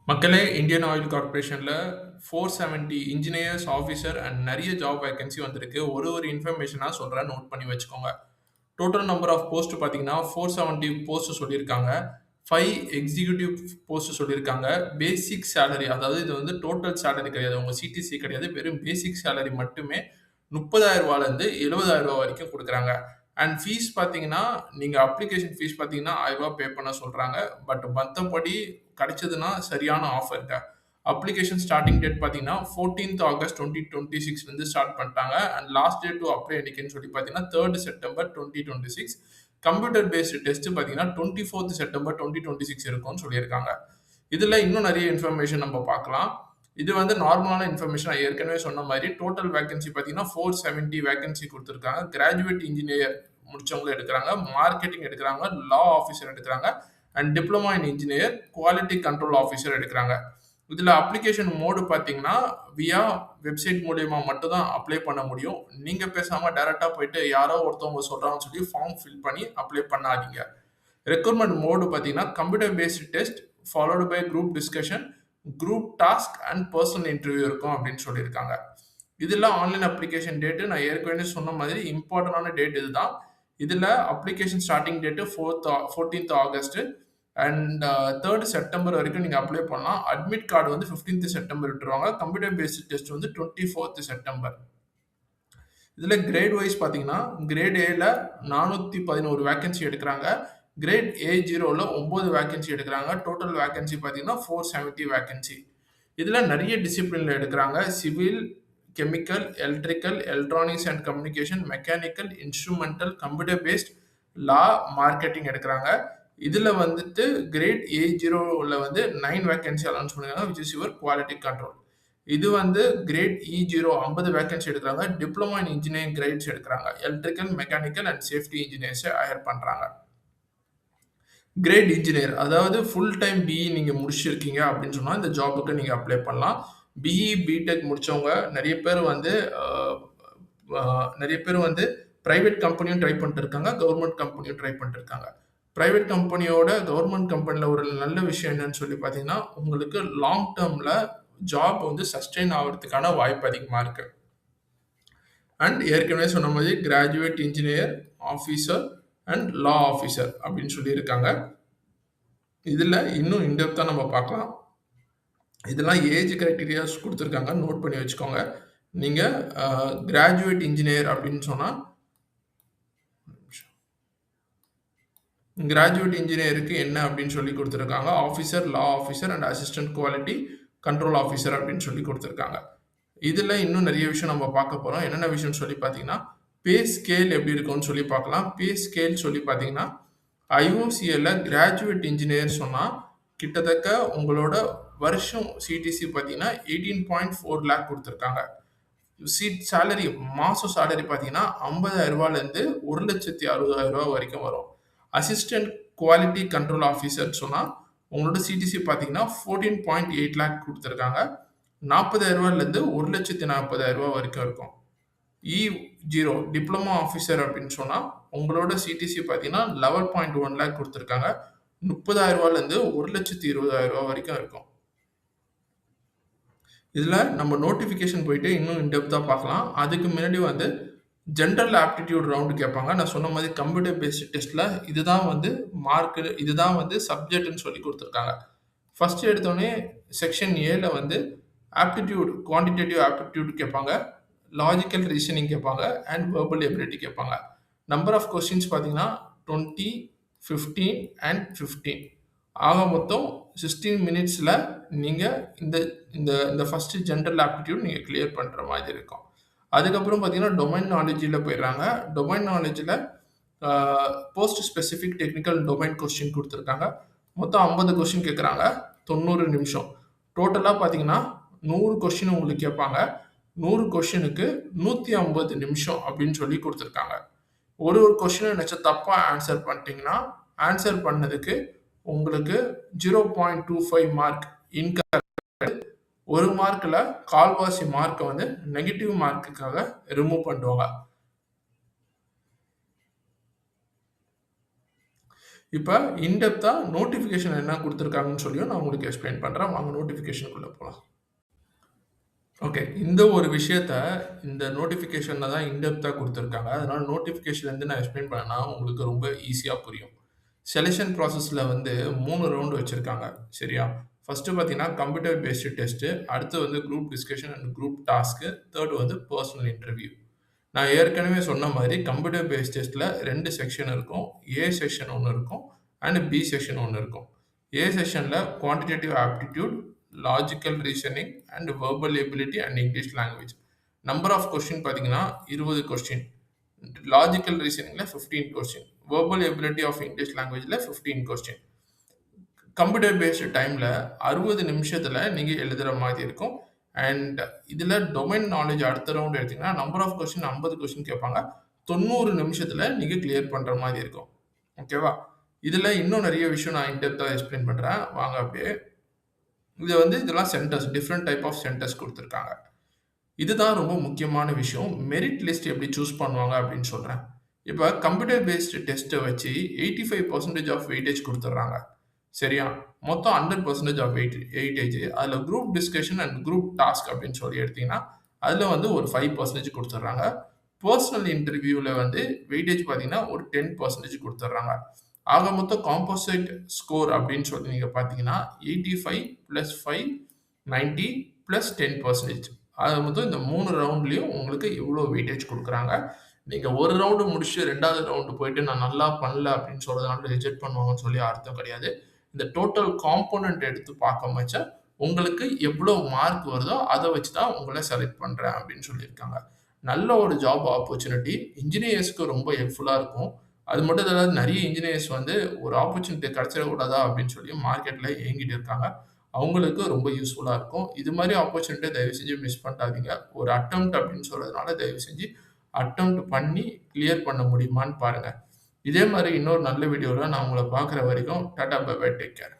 மக்களே Indian oil கார்ப்பரேஷன்ல 470 engineers, officer and நெறைய ஜாப் வேகன்சி வந்திருக்கு. ஒரு இன்ஃபர்மேஷனா சொல்றேன். நோட் பண்ணி வச்சுக்கோங்க. டோட்டல் நம்பர் ஆஃப் போஸ்ட் பார்த்தீங்கன்னா, 470 போஸ்ட் சொல்லியிருக்காங்க. 5 எக்ஸிக்யூட்டிவ் போஸ்ட் சொல்லியிருக்காங்க. பேசிக் சேலரி அதாவது இது வந்து டோட்டல் சேலரி கிடையாது. உங்க சிடிசி கிடையாது. வெறும் பேசிக் சேலரி மட்டுமே ரூ. 30,000லேருந்து ரூ. 70,000 வரைக்கும் குடுக்குறாங்க. அண்ட் ஃபீஸ் பார்த்தீங்கன்னா, நீங்க அப்ளிகேஷன் ஃபீஸ் பார்த்தீங்கன்னா, ரூ. 1000 பே பண்ண சொல்றாங்க. பட் மத்தபடி கிடைச்சதுன்னா சரியான ஆஃபர்ங்க. அப்ளிகேஷன் ஸ்டார்ட்டிங் டேட் பார்த்தீங்கன்னா, 14த் ஆகஸ்ட் 2026லேருந்து ஸ்டார்ட் பண்ணிட்டாங்க. And last date to apply என்னைக்குன்னு சொல்லி பார்த்தீங்கன்னா, 3 செப்டம்பர் 2026. கம்ப்யூட்டர் பேஸ்டு டெஸ்ட் பார்த்தீங்கன்னா, 24th செப்டம்பர் 2026 இருக்கும்னு சொல்லியிருக்காங்க. இதுல இன்னும் நெறைய இன்ஃபர்மேஷன் நம்ம பார்க்கலாம். இது வந்து நார்மலான இன்ஃபர்மேஷன். நான் ஏற்கனவே சொன்ன மாரி டோட்டல் வேக்கன்சி பார்த்தீங்கன்னா, 470 வேக்கன்சி குடுத்துருக்காங்க. கிராஜுவேட் இன்ஜினியர் முடிச்சவங்கள எடுக்குறாங்க. மார்க்கெட்டிங் எடுக்குறாங்க. லா ஆஃபீசர் எடுக்குறாங்க. And diploma in engineer, quality control officer எடுக்குறாங்க. இதுல அப்ளிகேஷன் மோடு பார்த்தீங்கன்னா, வியா வெப்சைட் மூலியமா மட்டும் தான் அப்ளை பண்ண முடியும். நீங்க பேசாம டைரக்ட்டா போயிட்டு யாரோ ஒருத்தவங்க சொல்றாங்கன்னு சொல்லி ஃபார்ம் ஃபில் பண்ணி அப்ளை பண்ணாதீங்க. ரெக்ரூட்மெண்ட் மோடு பார்த்தீங்கன்னா, computer based test followed by group discussion, group task and personal interview இருக்கும் அப்படின்னு சொல்லியிருக்காங்க. இதெல்லாம் ஆன்லைன் அப்ளிகேஷன் டேட்டு நான் ஏற்கனவே சொன்ன மாதிரி இம்பார்ட்டன்டான டேட் இதுதான். இதுல application starting date 14th August and 3 September வரைக்கும் நீங்க அப்ளை பண்ணலாம். அட்மிட் கார்டு வந்து 15th செப்டம்பர் விட்டுருவாங்க. கம்ப்யூட்டர் பேஸ்டு டெஸ்ட் வந்து 24th செப்டம்பர். இதுல கிரேட் வைஸ் பார்த்தீங்கன்னா, கிரேட் ஏல 411 வேக்கன்சி எடுக்குறாங்க. கிரேட் A0ல 9 வேக்கன்சி எடுக்குறாங்க. டோட்டல் வேக்கன்சி பார்த்தீங்கன்னா, 470 வேக்கன்சி. இதுல நெறைய டிசிப்ளின்ல எடுக்குறாங்க. Civil, chemical, electrical, electronics and communication, mechanical, instrumental, computer based, law, marketing எடுக்குறாங்க. இதுல வந்துட்டு கிரேட் A0ல வந்து 9 வேக்கன்சி அனௌன்ஸ் பண்ணிருக்காங்க. Which is your quality control. இது வந்து கிரேட் E0 50 வேக்கன்சி எடுக்குறாங்க. டிப்ளமோ இன் இன்ஜினியரிங் கிரேட்ஸ் எடுக்குறாங்க. Electrical, mechanical and safety engineers hire பண்றாங்க. கிரேட் இன்ஜினியர் அதாவது ஃபுல் டைம் பிஇ நீங்க முடிச்சிருக்கீங்க அப்படின்னு சொன்னா, இந்த ஜாப்க்கு நீங்க அப்ளை பண்ணலாம். பிஇ, பிடெக் முடிச்சவங்க நெறைய பேர் வந்து அ அ நெறைய பேர் வந்து பிரைவேட் கம்பெனியும் ட்ரை பண்ணிட்டு இருக்காங்க. கவர்ன்மென்ட் கம்பெனியும் ட்ரை பண்ணிட்டு இருக்காங்க. பிரைவேட் கம்பெனியோட கவர்ன்மென்ட் கம்பெனில ஒரு நல்ல விஷயம் என்னன்னு சொல்லி பார்த்தீங்கன்னா, உங்களுக்கு லாங் டெர்ம்ல ஜாப் வந்து சஸ்டெயின் ஆகுறதுக்கான வாய்ப்பு அதிகமா இருக்கு. அண்ட் ஏற்கனவே சொன்ன மாதிரி graduate engineer, officer and law officer அப்படின்னு சொல்லியிருக்காங்க. இதுல இன்னும் இன் டெப்த்தா நம்ம பார்க்கலாம். இதெல்லாம் ஏஜ் கிரைட்டீரியாஸ் குடுத்துருக்காங்க. நோட் பண்ணி வச்சுக்கோங்க. நீங்க கிராஜுவேட் இன்ஜினியர் அப்படின்னு சொன்னா கிராஜுவேட் இன்ஜினியருக்கு என்ன அப்படின்னு சொல்லி குடுத்துருக்காங்க. Officer, law officer and assistant quality control officer அப்படின்னு சொல்லி குடுத்துருக்காங்க. இதுல இன்னும் நெறைய விஷயம் நம்ம பார்க்க போறோம். என்னென்ன விஷயம்னு சொல்லி பார்த்தீங்கன்னா, பே ஸ்கேல் எப்படி இருக்கும்னு சொல்லி பார்க்கலாம். பே ஸ்கேல் சொல்லி பார்த்தீங்கன்னா, ஐஓசிஎல்ல கிராஜுவேட் இன்ஜினியர் சொன்னா, கிட்டத்தட்ட உங்களோட வருஷம் சிடிசி பார்த்தீங்கன்னா, 18.4 லேக் குடுத்துருக்காங்க. சேலரி மாசம் சேலரி பார்த்தீங்கன்னா, ரூ. 50,000லேருந்து ரூ. 1,60,000 வரைக்கும் வரும். அசிஸ்டன்ட் குவாலிட்டி கண்ட்ரோல் ஆஃபீசர் சொன்னா, உங்களோட சிடிசி பார்த்தீங்கன்னா, 14.8 லேக் குடுத்துருக்காங்க. ரூ. 40,000லேருந்து ரூ. 1,40,000 வரைக்கும் இருக்கும். E0 டிப்ளமோ ஆஃபீசர் அப்படின்னு சொன்னா, உங்களோட சிடிசி பார்த்தீங்கன்னா, 11.1 லேக் குடுத்துருக்காங்க. ரூ. 30,000லேருந்து ரூ. 1,20,000 வரைக்கும் இருக்கும். இதுல நம்ம நோட்டிஃபிகேஷன் போயிட்டு இன்னும் இன் டெப்த்தா பார்க்கலாம். அதுக்கு முன்னாடி வந்து ஜெனரல் ஆப்டிட்யூட் ரவுண்ட் கேட்பாங்க. நான் சொன்ன மாதிரி கம்ப்யூட்டர் பேஸ்டு டெஸ்ட்ல இதுதான் வந்து இதுதான் வந்து சப்ஜெக்ட்ன்னு சொல்லி குடுத்துருக்காங்க. ஃபர்ஸ்ட் எடுத்தோனே செக்ஷன் ஏல வந்து ஆப்டிட்யூட், குவான்டிடேட்டிவ் ஆப்டிட்யூட் கேட்பாங்க. லாஜிக்கல் ரீசனிங் கேட்பாங்க. அண்ட் வெர்பல் எபிலிட்டி கேட்பாங்க. நம்பர் ஆஃப் கொஸ்டின்ஸ் பார்த்தீங்கன்னா 20, 15 அண்ட் 15. ஆக மொத்தம் 16 மினிட்ஸ்ல நீங்க இந்த இந்த இந்த ஃபர்ஸ்ட் ஜெனரல் ஆப்டிட்யூட் நீங்க கிளியர் பண்ற மாதிரி இருக்கும். அதுக்கப்புறம் பார்த்தீங்கன்னா, டொமைன் நாலேட்ஜ்ல போயிடுறாங்க. டொமைன் நாலேட்ஜ்ல post specific technical domain question குடுத்துருக்காங்க. மொத்தம் 50 கொஸ்டின் கேட்குறாங்க. 90 நிமிஷம். டோட்டலா பார்த்தீங்கன்னா, 100 கொஸ்டின் உங்களுக்கு கேட்பாங்க. 100 கொஸ்டினுக்கு 150 நிமிஷம் அப்படின்னு சொல்லி குடுத்துருக்காங்க. ஒரு கொஸ்டின ஏதாச்சும் தப்பா ஆன்சர் பண்ணிட்டீங்கன்னா, ஆன்சர் பண்ணதுக்கு உங்களுக்கு 0.25 மார்க் இன்கரெக்ட். 1 மார்க்ல 1/4 மார்க்க வந்து நெகட்டிவ் மார்க்குக்காக ரிமூவ் பண்ணுவாங்க. இப்ப இன் டெப்த்தா நோட்டிஃபிகேஷன் என்ன குடுத்துருக்காங்கன்னு சொல்லியும் நான் உங்களுக்கு எக்ஸ்ப்ளைன் பண்றேன். வாங்க நோட்டிஃபிகேஷனுக்குள்ள போலாம். ஓகே. இந்த ஒரு விஷயத்த இந்த நோட்டிஃபிகேஷன்ல தான் இன் டெப்த்தா குடுத்துருக்காங்க. அதனால நோட்டிஃபிகேஷன்லேருந்து நான் எக்ஸ்ப்ளைன் பண்ணேன்னா, உங்களுக்கு ரொம்ப ஈஸியா புரியும். செலக்ஷன் ப்ராசஸ்ல வந்து 3 ரவுண்ட் வச்சிருக்காங்க. சரியா? ஃபர்ஸ்ட்டு பார்த்தீங்கன்னா, கம்ப்யூட்டர் பேஸ்டு டெஸ்ட்டு. அடுத்து வந்து group discussion and group task. 3 வந்து பெர்சனல் இன்டர்வியூ. நான் ஏற்கனவே சொன்ன மாரி கம்ப்யூட்டர் பேஸ்ட் டெஸ்ட்ல 2 செக்ஷன் இருக்கும். ஏ செக்ஷன் ஒண்ணு இருக்கும். அண்ட் பி செக்ஷன் ஒண்ணு இருக்கும். ஏ செக்ஷன்ல quantitative aptitude, logical reasoning and verbal ability and English language. Number of question பார்த்தீங்கன்னா 20 கொஸ்டின். லாஜிக்கல் ரீசனிங்ல 15 question. Verbal ability of English லாங்குவேஜ்ல 15 கொஸ்டின். கம்ப்யூட்டர் பேஸ்டு டைம்ல 60 நிமிஷத்துல நீங்க எழுதுற மாதிரி இருக்கும். அண்ட் இதுல டொமைன் நாலேட்ஜ் அடுத்த ரவுண்ட் எடுத்தீங்கன்னா, நம்பர் ஆஃப் கொஸ்டின் 50 கொஸ்டின் கேட்பாங்க. 90 நிமிஷத்துல நீங்க கிளியர் பண்ற மாதிரி இருக்கும். ஓகேவா? இதுல இன்னும் நெறைய விஷயம் நான் இன் டெப்த்தா எக்ஸ்ப்ளைன் பண்றேன். வாங்க அப்படியே. இதெல்லாம் centres. Different type of centres குடுத்துருக்காங்க. இதுதான் ரொம்ப முக்கியமான விஷயம். மெரிட் லிஸ்ட் எப்படி சூஸ் பண்ணுவாங்க அப்படின்னு சொல்றேன். இப்ப கம்ப்யூட்டர் பேஸ்டு டெஸ்ட்ட வச்சு 85% ஆஃப் வெயிட்டேஜ் குடுத்துடுறாங்க. சரியா? மொத்தம் 100% ஆஃப் வெயிட்டேஜ். அதுல group discussion and group task அப்படின்னு சொல்லி எடுத்தீங்கன்னா, அதுல வந்து ஒரு 5% குடுத்துடுறாங்க. பெர்சனல் இன்டர்வியூல வந்து வெயிட்டேஜ் பார்த்தீங்கன்னா, ஒரு 10% குடுத்துடுறாங்க. ஆக மொத்தம் காம்போசைட் ஸ்கோர் அப்படின்னு சொல்லி நீங்க பார்த்தீங்கன்னா, 85 + 5 90 + 10%. ஆக மொத்தம் இந்த 3 ரவுண்ட்லயும் உங்களுக்கு இவ்ளோ வெயிட்டேஜ் குடுக்குறாங்க. நீங்க ஒரு ரவுண்டு முடிச்சுட்டு 2வது ரவுண்டு போயிட்டு நான் நல்லா பண்ணல அப்படின்னு சொல்றதுனால ரிஜெக்ட் பண்ணுவாங்கன்னு சொல்லி அர்த்தம் கிடையாது. இந்த டோட்டல் காம்போனன்ட் எடுத்து பார்க்கும்பட்ச, உங்களுக்கு எவ்ளோ மார்க் வருதோ, அத வச்சு தான் உங்கள செலக்ட் பண்றேன் அப்படின்னு சொல்லியிருக்காங்க. நல்ல ஒரு ஜாப் ஆப்பர்ச்சுனிட்டி. இன்ஜினியர்ஸ்க்கு ரொம்ப ஹெல்ப்ஃபுல்லா இருக்கும். அது மட்டும் இல்லாத நெறைய இன்ஜினியர்ஸ் வந்து ஒரு ஆப்பர்ச்சுனிட்டி கிடைச்சிடக்கூடாதா அப்படின்னு சொல்லி மார்க்கெட்ல ஏங்கிட்டு இருக்காங்க. அவங்களுக்கு ரொம்ப யூஸ்ஃபுல்லா இருக்கும். இது மாரி ஆப்பர்ச்சுனிட்டிய தயவு செஞ்சு மிஸ் பண்ணாதீங்க. ஒரு அட்டெம்ப்ட் அப்படின்னு சொல்றதுனால தயவு செஞ்சு அட்டெம்ப்ட் பண்ணி கிளியர் பண்ண முடியுமான்னு பாருங்க. இதே மாரி இன்னொரு நல்ல வீடியோல நான் உங்கள பார்க்குற வரைக்கும் டாடா பை பை டேக் கேர்.